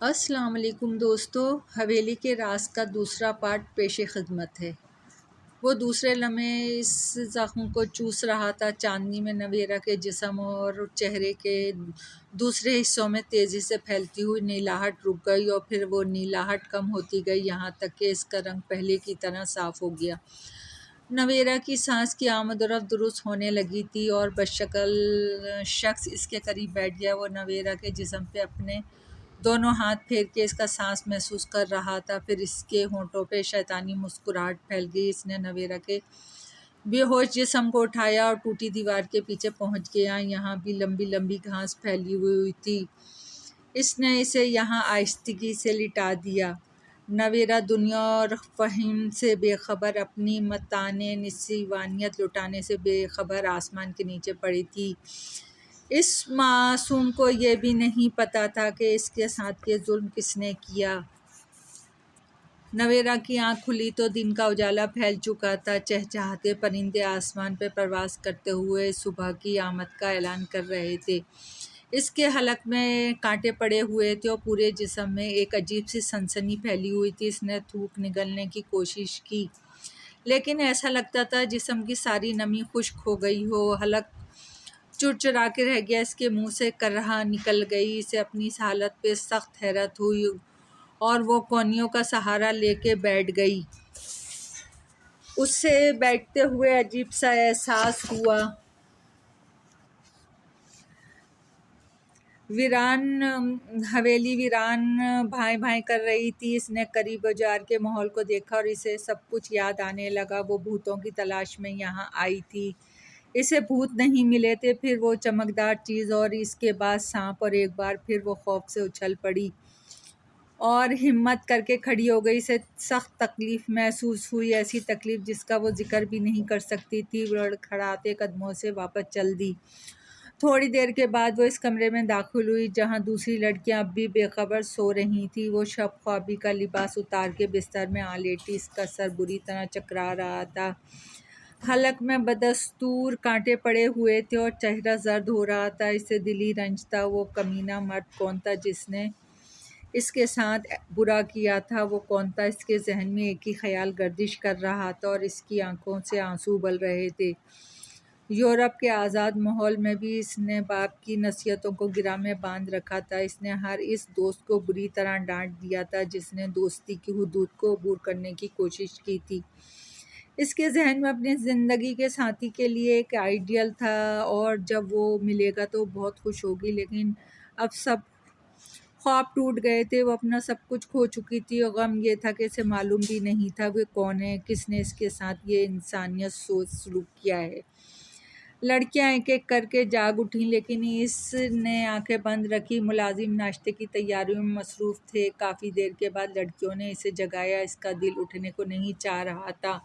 السلام علیکم دوستو، حویلی کے راز کا دوسرا پارٹ پیش خدمت ہے۔ وہ دوسرے لمحے اس زخم کو چوس رہا تھا۔ چاندنی میں نویرہ کے جسم اور چہرے کے دوسرے حصوں میں تیزی سے پھیلتی ہوئی نیلاہٹ رک گئی اور پھر وہ نیلاہٹ کم ہوتی گئی، یہاں تک کہ اس کا رنگ پہلے کی طرح صاف ہو گیا۔ نویرہ کی سانس کی آمد و رفت درست ہونے لگی تھی اور بشکل شخص اس کے قریب بیٹھ گیا۔ وہ نویرہ کے جسم پہ اپنے دونوں ہاتھ پھیر کے اس کا سانس محسوس کر رہا تھا، پھر اس کے ہونٹوں پہ شیطانی مسکراہٹ پھیل گئی۔ اس نے نویرہ کے بے ہوش جسم کو اٹھایا اور ٹوٹی دیوار کے پیچھے پہنچ گیا۔ یہاں بھی لمبی لمبی گھاس پھیلی ہوئی تھی۔ اس نے اسے یہاں آہستگی سے لٹا دیا۔ نویرہ دنیا اور فہم سے بے خبر، اپنی متانے نسوانیت لٹانے سے بے خبر آسمان کے نیچے پڑی تھی۔ اس معصوم کو یہ بھی نہیں پتہ تھا کہ اس کے ساتھ یہ ظلم کس نے کیا۔ نویرہ کی آنکھ کھلی تو دن کا اجالا پھیل چکا تھا۔ چہچہاتے پرندے آسمان پہ پرواز کرتے ہوئے صبح کی آمد کا اعلان کر رہے تھے۔ اس کے حلق میں کانٹے پڑے ہوئے تھے اور پورے جسم میں ایک عجیب سی سنسنی پھیلی ہوئی تھی۔ اس نے تھوک نگلنے کی کوشش کی، لیکن ایسا لگتا تھا جسم کی ساری نمی خشک ہو گئی ہو۔ حلق چرچرا کے رہ گیا، اس کے منہ سے کرہا نکل گئی۔ اسے اپنی اس حالت پہ سخت حیرت ہوئی اور وہ کونیوں کا سہارا لے کے بیٹھ گئی۔ اسے بیٹھتے ہوئے عجیب سا احساس ہوا۔ حویلی ویران بھائیں بھائیں کر رہی تھی۔ اس نے قریب جار کے ماحول کو دیکھا اور اسے سب کچھ یاد آنے لگا۔ وہ بھوتوں کی تلاش میں یہاں آئی تھی، اسے بھوت نہیں ملے تھے، پھر وہ چمکدار چیز اور اس کے بعد سانپ، اور ایک بار پھر وہ خوف سے اچھل پڑی اور ہمت کر کے کھڑی ہو گئی۔ اسے سخت تکلیف محسوس ہوئی، ایسی تکلیف جس کا وہ ذکر بھی نہیں کر سکتی تھی۔ لڑکھڑاتے قدموں سے واپس چل دی۔ تھوڑی دیر کے بعد وہ اس کمرے میں داخل ہوئی جہاں دوسری لڑکیاں اب بھی بے خبر سو رہی تھیں۔ وہ شب خوابی کا لباس اتار کے بستر میں آ لیٹی۔ اس کا سر بری طرح چکرا رہا تھا، حلق میں بدستور کانٹے پڑے ہوئے تھے اور چہرہ زرد ہو رہا تھا۔ اسے دلی رنج تھا۔ وہ کمینہ مرد کون تھا جس نے اس کے ساتھ برا کیا تھا؟ وہ کون تھا؟ اس کے ذہن میں ایک ہی خیال گردش کر رہا تھا اور اس کی آنکھوں سے آنسو ابل رہے تھے۔ یورپ کے آزاد ماحول میں بھی اس نے باپ کی نصیحتوں کو گرہ میں باندھ رکھا تھا۔ اس نے ہر اس دوست کو بری طرح ڈانٹ دیا تھا جس نے دوستی کی حدود کو عبور کرنے کی کوشش کی تھی۔ اس کے ذہن میں اپنی زندگی کے ساتھی کے لیے ایک آئیڈیل تھا اور جب وہ ملے گا تو بہت خوش ہوگی، لیکن اب سب خواب ٹوٹ گئے تھے۔ وہ اپنا سب کچھ کھو چکی تھی اور غم یہ تھا کہ اسے معلوم بھی نہیں تھا وہ کون ہے، کس نے اس کے ساتھ یہ انسانیت سوچ سلوک کیا ہے۔ لڑکیاں ایک ایک کر کے جاگ اٹھیں، لیکن اس نے آنکھیں بند رکھی۔ ملازم ناشتے کی تیاریوں میں مصروف تھے۔ کافی دیر کے بعد لڑکیوں نے اسے جگایا۔ اس کا دل اٹھنے کو نہیں چاہ رہا تھا،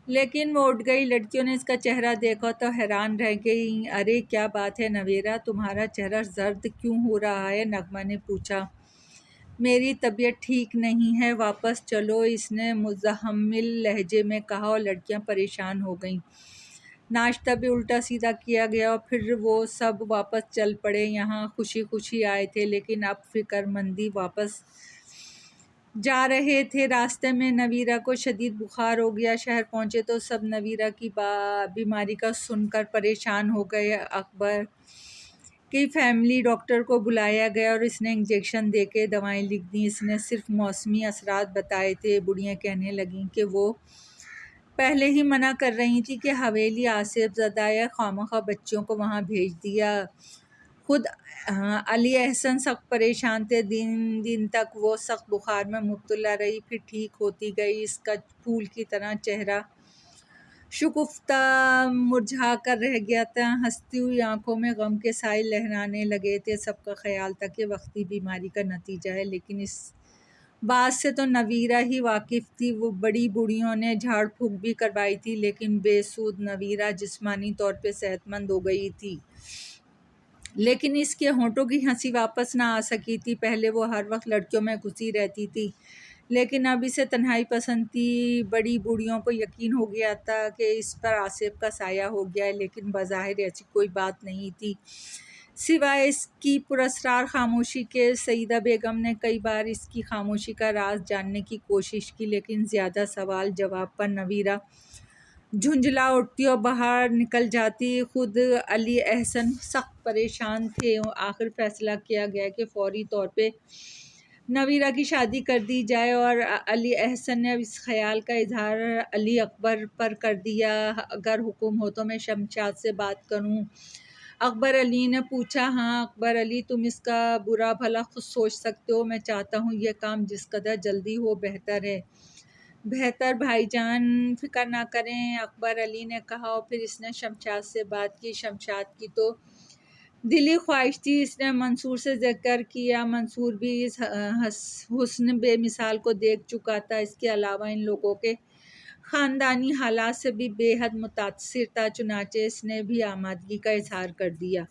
لیکن وہ اٹھ گئی۔ لڑکیوں نے اس کا چہرہ دیکھا تو حیران رہ گئیں۔ ارے کیا بات ہے نویرہ، تمہارا چہرہ زرد کیوں ہو رہا ہے؟ نغمہ نے پوچھا۔ میری طبیعت ٹھیک نہیں ہے، واپس چلو، اس نے مزاحمل لہجے میں کہا اور لڑکیاں پریشان ہو گئیں۔ ناشتہ بھی الٹا سیدھا کیا گیا اور پھر وہ سب واپس چل پڑے۔ یہاں خوشی خوشی آئے تھے، لیکن اب فکر مندی واپس جا رہے تھے۔ راستے میں نویرہ کو شدید بخار ہو گیا۔ شہر پہنچے تو سب نویرہ کی بیماری کا سن کر پریشان ہو گئے۔ اکبر کی فیملی ڈاکٹر کو بلایا گیا اور اس نے انجیکشن دے کے دوائیں لکھ دیں۔ اس نے صرف موسمی اثرات بتائے تھے۔ بڑیاں کہنے لگیں کہ وہ پہلے ہی منع کر رہی تھی کہ حویلی آصف زدہ ہے، خواہ بچیوں کو وہاں بھیج دیا۔ خود علی احسن سخت پریشان تھے۔ دن تک وہ سخت بخار میں مبتلا رہی، پھر ٹھیک ہوتی گئی۔ اس کا پھول کی طرح چہرہ شکفتہ مرجھا کر رہ گیا تھا۔ ہنستی ہوئی آنکھوں میں غم کے سائل لہرانے لگے تھے۔ سب کا خیال تھا کہ وقتی بیماری کا نتیجہ ہے، لیکن اس بات سے تو نویرہ ہی واقف تھی۔ وہ بڑی بوڑھیوں نے جھاڑ پھونک بھی کروائی تھی، لیکن بے سود۔ نویرہ جسمانی طور پہ صحت مند ہو گئی تھی، لیکن اس کے ہونٹوں کی ہنسی واپس نہ آ سکی تھی۔ پہلے وہ ہر وقت لڑکیوں میں گھسی رہتی تھی، لیکن اب اسے تنہائی پسند تھی۔ بڑی بوڑھیوں کو یقین ہو گیا تھا کہ اس پر آصف کا سایہ ہو گیا ہے، لیکن بظاہر ایسی کوئی بات نہیں تھی۔ سوائے اس کی پراسرار خاموشی کے سیدہ بیگم نے کئی بار اس کی خاموشی کا راز جاننے کی کوشش کی، لیکن زیادہ سوال جواب پر نویرہ جھنجھلا اٹھتی اور باہر نکل جاتی۔ خود علی احسن سخت پریشان تھے۔ آخر فیصلہ کیا گیا کہ فوری طور پہ نویرہ کی شادی کر دی جائے، اور علی احسن نے اب اس خیال کا اظہار علی اکبر پر کر دیا۔ اگر حکم ہو تو میں شمشاد سے بات کروں؟ اکبر علی نے پوچھا۔ ہاں اکبر علی، تم اس کا برا بھلا خود سوچ سکتے ہو، میں چاہتا ہوں یہ کام جس قدر جلدی ہو بہتر ہے۔ بہتر بھائی جان، فکر نہ کریں، اکبر علی نے کہا، اور پھر اس نے شمشاد سے بات کی۔ شمشاد کی تو دلی خواہش تھی، اس نے منصور سے ذکر کیا۔ منصور بھی اس حسن بے مثال کو دیکھ چکا تھا، اس کے علاوہ ان لوگوں کے خاندانی حالات سے بھی بے حد متاثر تھا، چنانچہ اس نے بھی آمادگی کا اظہار کر دیا۔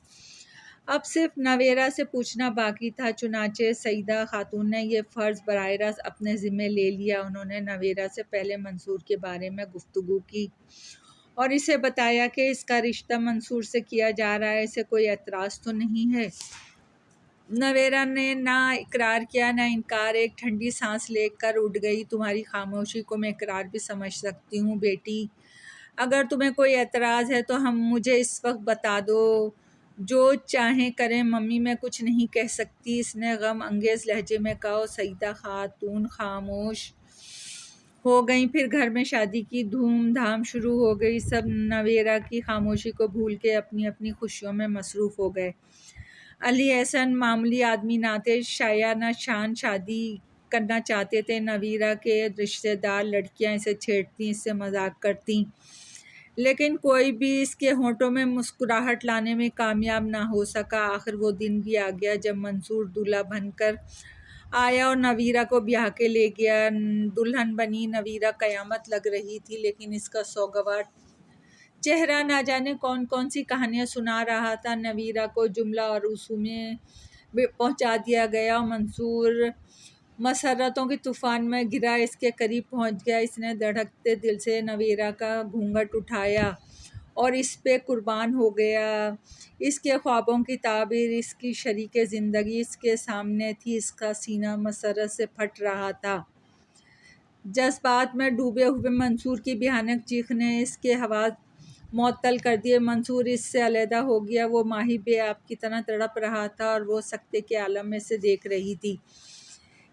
اب صرف نویرہ سے پوچھنا باقی تھا، چنانچہ سیدہ خاتون نے یہ فرض براہ راست اپنے ذمے لے لیا۔ انہوں نے نویرہ سے پہلے منصور کے بارے میں گفتگو کی اور اسے بتایا کہ اس کا رشتہ منصور سے کیا جا رہا ہے، اسے کوئی اعتراض تو نہیں ہے۔ نویرہ نے نہ اقرار کیا نہ انکار، ایک ٹھنڈی سانس لے کر اٹھ گئی۔ تمہاری خاموشی کو میں اقرار بھی سمجھ سکتی ہوں بیٹی، اگر تمہیں کوئی اعتراض ہے تو مجھے اس وقت بتا دو، جو چاہیں کریں، ممی میں کچھ نہیں کہہ سکتی، اس نے غم انگیز لہجے میں کہا۔ سیدہ خاتون خاموش ہو گئیں۔ پھر گھر میں شادی کی دھوم دھام شروع ہو گئی۔ سب نویرہ کی خاموشی کو بھول کے اپنی اپنی خوشیوں میں مصروف ہو گئے۔ علی احسن معمولی آدمی نہ تھے، شایع نہ شان شادی کرنا چاہتے تھے۔ نویرہ کے رشتہ دار لڑکیاں اسے چھیڑتی، اس سے مذاق کرتی، لیکن کوئی بھی اس کے ہونٹوں میں مسکراہٹ لانے میں کامیاب نہ ہو سکا۔ آخر وہ دن بھی آ گیا جب منصور دولہا بن کر آیا اور نویرہ کو بیاہ کے لے گیا۔ دلہن بنی نویرہ قیامت لگ رہی تھی، لیکن اس کا سوگوار چہرہ نہ جانے کون کون سی کہانیاں سنا رہا تھا۔ نویرہ کو جملہ عروسوں میں پہنچا دیا گیا اور منصور مسرتوں کے طوفان میں گرا اس کے قریب پہنچ گیا۔ اس نے دھڑکتے دل سے نویرہ کا گھونگھٹ اٹھایا اور اس پہ قربان ہو گیا۔ اس کے خوابوں کی تعبیر، اس کی شریک زندگی اس کے سامنے تھی، اس کا سینہ مسرت سے پھٹ رہا تھا۔ جذبات میں ڈوبے ہوئے منصور کی بھیانک چیخ نے اس کے حواس معطل کر دیے۔ منصور اس سے علیحدہ ہو گیا، وہ ماہی بے آب کی طرح تڑپ رہا تھا اور وہ سکتے کے عالم میں سے دیکھ رہی تھی۔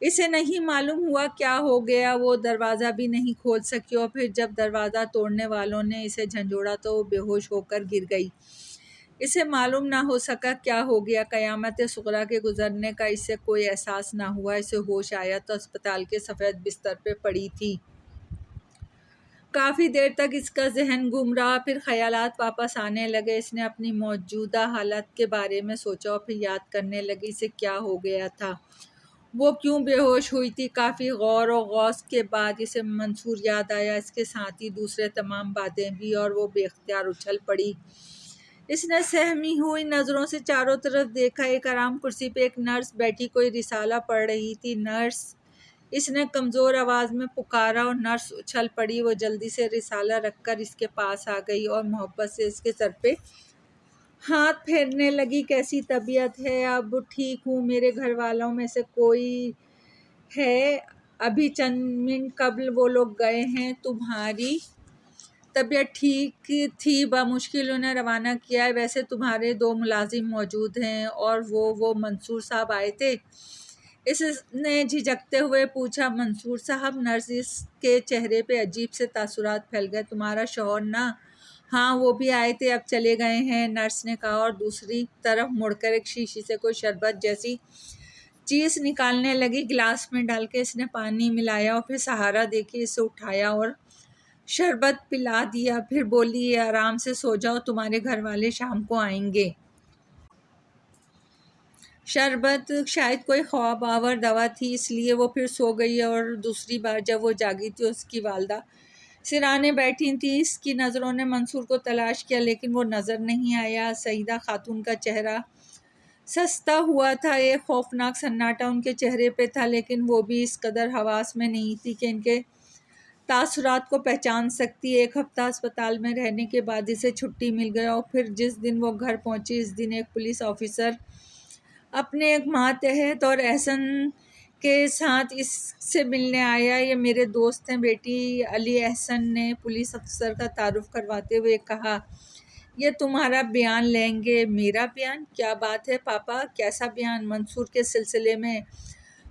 اسے نہیں معلوم ہوا کیا ہو گیا، وہ دروازہ بھی نہیں کھول سکی، اور پھر جب دروازہ توڑنے والوں نے اسے جھنجھوڑا تو وہ بے ہوش ہو کر گر گئی۔ اسے معلوم نہ ہو سکا کیا ہو گیا۔ قیامت صغریٰ کے گزرنے کا اسے کوئی احساس نہ ہوا۔ اسے ہوش آیا تو اسپتال کے سفید بستر پہ پڑی تھی۔ کافی دیر تک اس کا ذہن گم رہا، پھر خیالات واپس آنے لگے۔ اس نے اپنی موجودہ حالت کے بارے میں سوچا اور پھر یاد کرنے لگی اسے کیا ہو گیا تھا، وہ کیوں بے ہوش ہوئی تھی۔ کافی غور و غوص کے بعد اسے منصور یاد آیا، اس کے ساتھ ہی دوسرے تمام باتیں بھی، اور وہ بے اختیار اچھل پڑی۔ اس نے سہمی ہوئی نظروں سے چاروں طرف دیکھا۔ ایک آرام کرسی پہ ایک نرس بیٹھی کوئی رسالہ پڑھ رہی تھی۔ نرس، اس نے کمزور آواز میں پکارا اور نرس اچھل پڑی۔ وہ جلدی سے رسالہ رکھ کر اس کے پاس آ گئی اور محبت سے اس کے سر پہ ہاتھ پھیرنے لگی۔ کیسی طبیعت ہے؟ اب ٹھیک ہوں، میرے گھر والوں میں سے کوئی ہے؟ ابھی چند منٹ قبل وہ لوگ گئے ہیں۔ تمہاری طبیعت ٹھیک تھی؟ بمشکل انہیں روانہ کیا ہے۔ ویسے تمہارے 2 ملازم موجود ہیں، اور وہ منصور صاحب آئے تھے؟ اس نے جھجکتے ہوئے پوچھا۔ منصور صاحب؟ نرس کے چہرے پہ عجیب سے تاثرات پھیل گئے۔ تمہارا شوہر نا؟ ہاں وہ بھی آئے تھے، اب چلے گئے ہیں، نرس نے کہا، اور دوسری طرف مڑ کر ایک شیشی سے کوئی شربت جیسی چیز نکالنے لگی۔ گلاس میں ڈال کے اس نے پانی ملایا اور پھر سہارا دے کے اسے اٹھایا اور شربت پلا دیا۔ پھر بولی، آرام سے سو جاؤ، تمہارے گھر والے شام کو آئیں گے۔ شربت شاید کوئی خواب آور دوا تھی، اس لیے وہ پھر سو گئی، اور دوسری بار جب وہ جاگی تو اس کی والدہ سرانے بیٹھی تھیں۔ اس کی نظروں نے منصور کو تلاش کیا، لیکن وہ نظر نہیں آیا۔ سیدہ خاتون کا چہرہ سستا ہوا تھا، ایک خوفناک سناٹا ان کے چہرے پہ تھا، لیکن وہ بھی اس قدر حواس میں نہیں تھی کہ ان کے تاثرات کو پہچان سکتی۔ 1 ہفتہ اسپتال میں رہنے کے بعد اسے چھٹی مل گئی اور پھر جس دن وہ گھر پہنچی اس دن ایک پولیس آفیسر اپنے ایک ماتحت اور احسن کے ساتھ اس سے ملنے آیا۔ یہ میرے دوست ہیں بیٹی، علی احسن نے پولیس افسر کا تعارف کرواتے ہوئے کہا۔ یہ تمہارا بیان لیں گے۔ میرا بیان؟ کیا بات ہے پاپا، کیسا بیان؟ منصور کے سلسلے میں،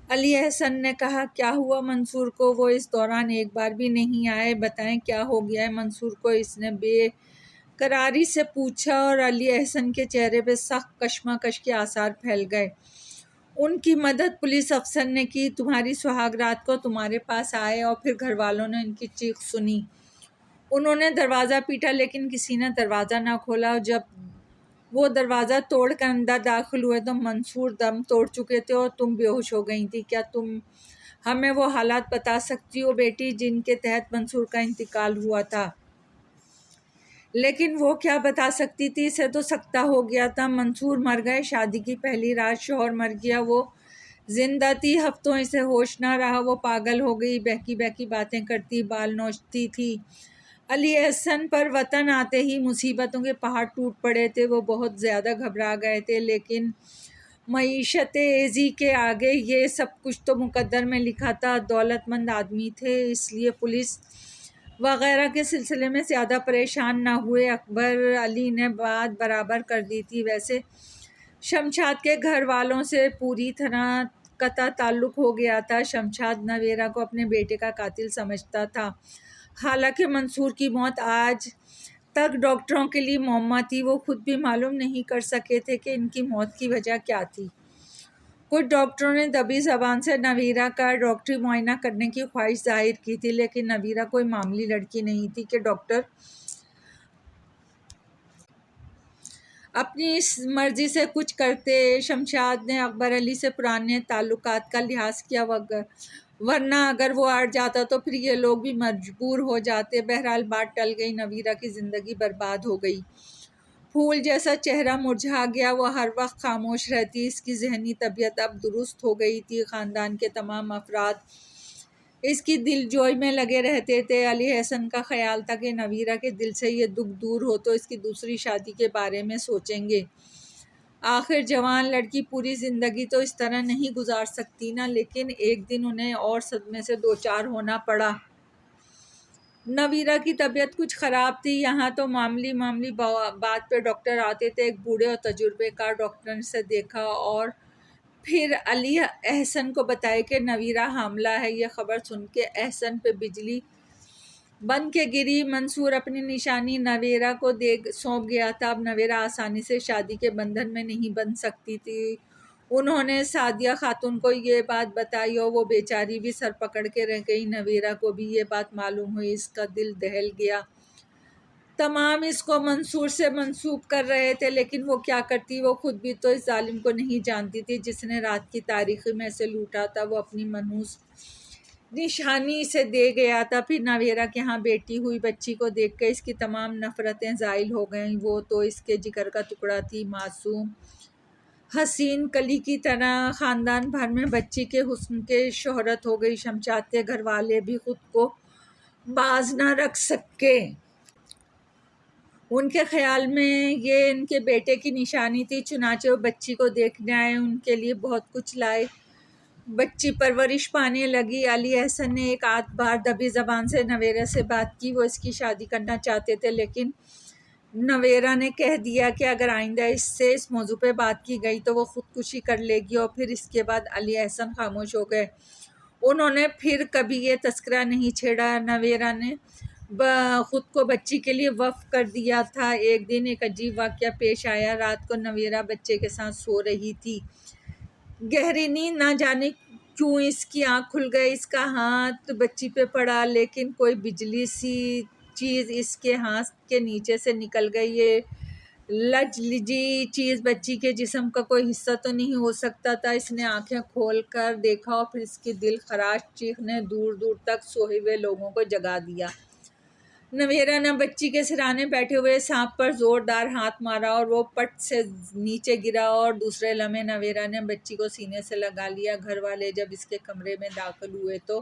علی احسن نے کہا۔ کیا ہوا منصور کو؟ وہ اس دوران ایک بار بھی نہیں آئے۔ بتائیں کیا ہو گیا ہے منصور کو؟ اس نے بے قراری سے پوچھا اور علی احسن کے چہرے پہ سخت کشمکش کے آثار پھیل گئے۔ ان کی مدد پولیس افسر نے کی۔ تمہاری سہاگ رات کو تمہارے پاس آئے اور پھر گھر والوں نے ان کی چیخ سنی۔ انہوں نے دروازہ پیٹا لیکن کسی نے دروازہ نہ کھولا اور جب وہ دروازہ توڑ کر اندر داخل ہوئے تو منصور دم توڑ چکے تھے اور تم بے ہوش ہو گئی تھی۔ کیا تم ہمیں وہ حالات بتا سکتی ہو بیٹی جن کے تحت منصور کا انتقال ہوا تھا؟ لیکن وہ کیا بتا سکتی تھی؟ اسے تو سکتہ ہو گیا تھا۔ منصور مر گئے شادی کی پہلی رات، شوہر مر گیا، وہ زندہ تھی ہفتوں، اسے ہوش نہ رہا، وہ پاگل ہو گئی، بہکی بہکی باتیں کرتی، بال نوچتی تھی۔ علی احسن پر وطن آتے ہی مصیبتوں کے پہاڑ ٹوٹ پڑے تھے۔ وہ بہت زیادہ گھبرا گئے تھے لیکن معیشت عزی کے آگے یہ سب کچھ تو مقدر میں لکھا تھا۔ دولت مند آدمی تھے اس لیے پولیس وغیرہ کے سلسلے میں زیادہ پریشان نہ ہوئے۔ اکبر علی نے بات برابر کر دی تھی۔ ویسے شمشاد کے گھر والوں سے پوری طرح قطع تعلق ہو گیا تھا۔ شمشاد نویرہ کو اپنے بیٹے کا قاتل سمجھتا تھا، حالانکہ منصور کی موت آج تک ڈاکٹروں کے لیے معمہ تھی۔ وہ خود بھی معلوم نہیں کر سکے تھے کہ ان کی موت کی وجہ کیا تھی۔ کچھ ڈاکٹروں نے دبی زبان سے نویرہ کا ڈاکٹری معائنہ کرنے کی خواہش ظاہر کی تھی لیکن نویرہ کوئی معمولی لڑکی نہیں تھی کہ ڈاکٹر اپنی مرضی سے کچھ کرتے۔ شمشاد نے اکبر علی سے پرانے تعلقات کا لحاظ کیا، ورنہ اگر وہ اڑ جاتا تو پھر یہ لوگ بھی مجبور ہو جاتے۔ بہرحال بات ٹل گئی، نویرہ کی زندگی برباد ہو گئی۔ پھول جیسا چہرہ مرجھا گیا، وہ ہر وقت خاموش رہتی۔ اس کی ذہنی طبیعت اب درست ہو گئی تھی۔ خاندان کے تمام افراد اس کی دل جوئی میں لگے رہتے تھے۔ علی احسن کا خیال تھا کہ نویرہ کے دل سے یہ دکھ دور ہو تو اس کی دوسری شادی کے بارے میں سوچیں گے۔ آخر جوان لڑکی پوری زندگی تو اس طرح نہیں گزار سکتی نا۔ لیکن ایک دن انہیں اور صدمے سے دوچار ہونا پڑا۔ نویرہ کی طبیعت کچھ خراب تھی۔ یہاں تو معمولی بات پہ ڈاکٹر آتے تھے۔ ایک بوڑھے اور تجربے کار ڈاکٹر نے اسے دیکھا اور پھر علی احسن کو بتایا کہ نویرہ حاملہ ہے۔ یہ خبر سن کے احسن پہ بجلی بن کے گری۔ منصور اپنی نشانی نویرہ کو سونپ گیا تھا۔ اب نویرہ آسانی سے شادی کے بندھن میں نہیں بندھ سکتی تھی۔ انہوں نے سعدیہ خاتون کو یہ بات بتائی اور وہ بیچاری بھی سر پکڑ کے رہ گئی۔ نویرہ کو بھی یہ بات معلوم ہوئی، اس کا دل دہل گیا۔ تمام اس کو منصور سے منسوب کر رہے تھے لیکن وہ کیا کرتی؟ وہ خود بھی تو اس ظالم کو نہیں جانتی تھی جس نے رات کی تاریکی میں اسے لوٹا تھا۔ وہ اپنی منحوس نشانی اسے دے گیا تھا۔ پھر نویرہ کے ہاں بیٹی ہوئی بچی کو دیکھ کر اس کی تمام نفرتیں زائل ہو گئیں۔ وہ تو اس کے جگر کا ٹکڑا تھی، معصوم حسین کلی کی طرح۔ خاندان بھر میں بچی کے حسن کی شہرت ہو گئی۔ شمشاد کے گھر والے بھی خود کو باز نہ رکھ سکے۔ ان کے خیال میں یہ ان کے بیٹے کی نشانی تھی، چنانچہ وہ بچی کو دیکھنے آئے، ان کے لیے بہت کچھ لائے۔ بچی پرورش پانے لگی۔ علی احسن نے ایک آدھ بار دبی زبان سے نویرہ سے بات کی۔ وہ اس کی شادی کرنا چاہتے تھے لیکن نویرہ نے کہہ دیا کہ اگر آئندہ اس سے اس موضوع پہ بات کی گئی تو وہ خودکشی کر لے گی، اور پھر اس کے بعد علی احسن خاموش ہو گئے۔ انہوں نے پھر کبھی یہ تذکرہ نہیں چھیڑا۔ نویرہ نے خود کو بچی کے لیے وقف کر دیا تھا۔ ایک دن ایک عجیب واقعہ پیش آیا۔ رات کو نویرہ بچے کے ساتھ سو رہی تھی، گہری نیند، نہ جانے کیوں اس کی آنکھ کھل گئی۔ اس کا ہاتھ بچی پہ پڑا لیکن کوئی بجلی سی چیز اس کے ہاتھ کے نیچے سے نکل گئی۔ یہ لجلی چیز بچی کے جسم کا کوئی حصہ تو نہیں ہو سکتا تھا۔ اس نے آنکھیں کھول کر دیکھا اور پھر اس کی دل خراش چیخ نے دور دور تک سوئے ہوئے لوگوں کو جگا دیا۔ نویرہ نے بچی کے سرانے بیٹھے ہوئے سانپ پر زوردار ہاتھ مارا اور وہ پٹ سے نیچے گرا، اور دوسرے لمحے نویرہ نے بچی کو سینے سے لگا لیا۔ گھر والے جب اس کے کمرے میں داخل ہوئے تو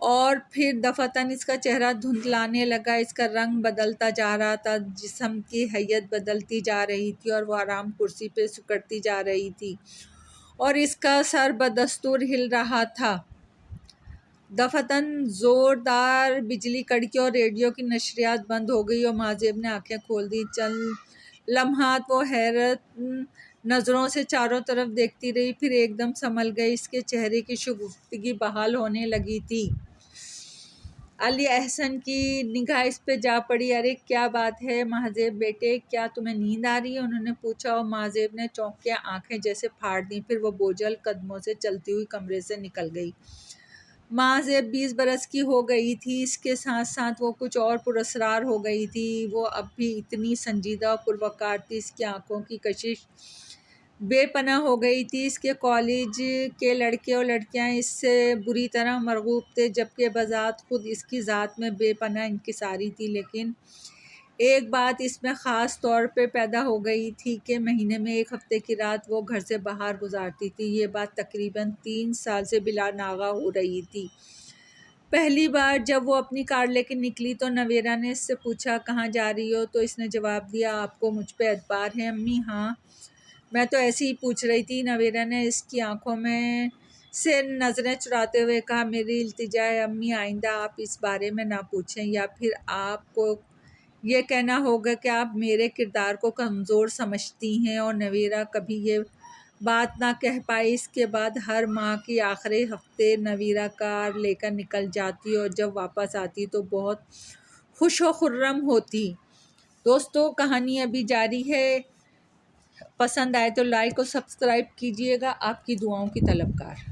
اور پھر دفعتاً اس کا چہرہ دھندلانے لگا، اس کا رنگ بدلتا جا رہا تھا، جسم کی ہیئت بدلتی جا رہی تھی اور وہ آرام کرسی پہ سکڑتی جا رہی تھی اور اس کا سر بدستور ہل رہا تھا۔ دفعتاً زوردار بجلی کڑکی اور ریڈیو کی نشریات بند ہو گئی اور مہذیب نے آنکھیں کھول دی۔ چند لمحات وہ حیرت نظروں سے چاروں طرف دیکھتی رہی، پھر ایک دم سنبھل گئی، اس کے چہرے کی شگفتگی بحال ہونے لگی تھی۔ علی احسن کی نگاہ اس پہ جا پڑی۔ ارے کیا بات ہے مہذیب بیٹے، کیا تمہیں نیند آ رہی ہے؟ انہوں نے پوچھا اور مہذیب نے چونک کے آنکھیں جیسے پھاڑ دیں، پھر وہ بوجھل قدموں سے چلتی ہوئی کمرے سے نکل گئی۔ مہذیب 20 برس کی ہو گئی تھی، اس کے ساتھ ساتھ وہ کچھ اور پراسرار ہو گئی تھی۔ وہ اب بھی اتنی سنجیدہ اور پروقار تھی، اس کی آنکھوں کی کشش بے پناہ ہو گئی تھی۔ اس کے کالج کے لڑکے اور لڑکیاں اس سے بری طرح مرغوب تھے، جبکہ بذات خود اس کی ذات میں بے پناہ انکساری تھی۔ لیکن ایک بات اس میں خاص طور پہ پیدا ہو گئی تھی کہ مہینے میں ایک ہفتے کی رات وہ گھر سے باہر گزارتی تھی۔ یہ بات تقریباً 3 سال سے بلا ناغہ ہو رہی تھی۔ پہلی بار جب وہ اپنی کار لے کے نکلی تو نویرا نے اس سے پوچھا کہاں جا رہی ہو، تو اس نے جواب دیا آپ کو مجھ پہ اعتبار ہے امی؟ ہاں، میں تو ایسے ہی پوچھ رہی تھی۔ نویرا نے اس کی آنکھوں میں سے نظریں چراتے ہوئے کہا میری التجا ہے امی، آئندہ آپ اس بارے میں نہ پوچھیں، یا پھر آپ کو یہ کہنا ہوگا کہ آپ میرے کردار کو کمزور سمجھتی ہیں۔ اور نویرا کبھی یہ بات نہ کہہ پائی۔ اس کے بعد ہر ماہ کے آخری ہفتے نویرا کار لے کر نکل جاتی اور جب واپس آتی تو بہت خوش و خرم ہوتی۔ دوستو کہانی ابھی جاری ہے، پسند آئے تو لائک اور سبسکرائب کیجیے گا۔ آپ کی دعاؤں کی طلبگار۔